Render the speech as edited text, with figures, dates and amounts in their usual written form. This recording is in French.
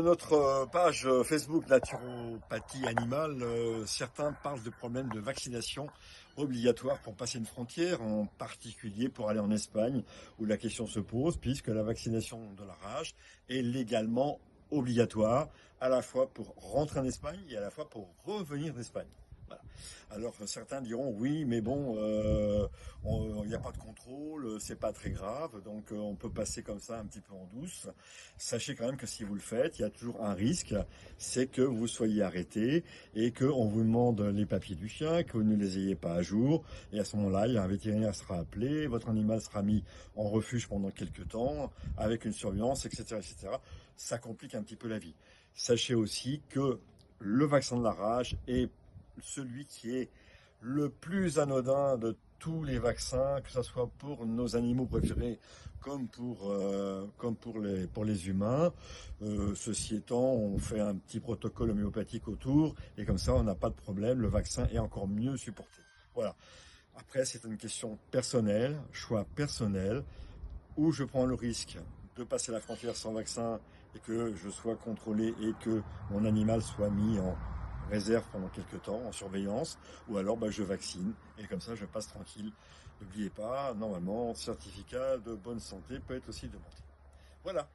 notre page Facebook Naturopathie Animale, certains parlent de problèmes de vaccination obligatoire pour passer une frontière, en particulier pour aller en Espagne, où la question se pose, puisque la vaccination de la rage est légalement obligatoire, à la fois pour rentrer en Espagne et à la fois pour revenir d'Espagne. Voilà. Alors certains diront oui, mais bon, il n'y a pas de contrôle, c'est pas très grave, donc on peut passer comme ça un petit peu en douce. Sachez quand même que si vous le faites, il y a toujours un risque, c'est que vous soyez arrêté et qu'on vous demande les papiers du chien, que vous ne les ayez pas à jour, et à ce moment-là, un vétérinaire sera appelé, votre animal sera mis en refuge pendant quelques temps, avec une surveillance, etc., etc. Ça complique un petit peu la vie. Sachez aussi que le vaccin de la rage est celui qui est le plus anodin de tous les vaccins, que ce soit pour nos animaux préférés pour les humains. Ceci étant, on fait un petit protocole homéopathique autour et comme ça, on n'a pas de problème. Le vaccin est encore mieux supporté. Voilà. Après, c'est une question personnelle, choix personnel, où je prends le risque de passer la frontière sans vaccin et que je sois contrôlé et que mon animal soit mis en réserve pendant quelques temps, en surveillance, ou alors je vaccine et comme ça je passe tranquille. N'oubliez pas, normalement, certificat de bonne santé peut être aussi demandé. Voilà.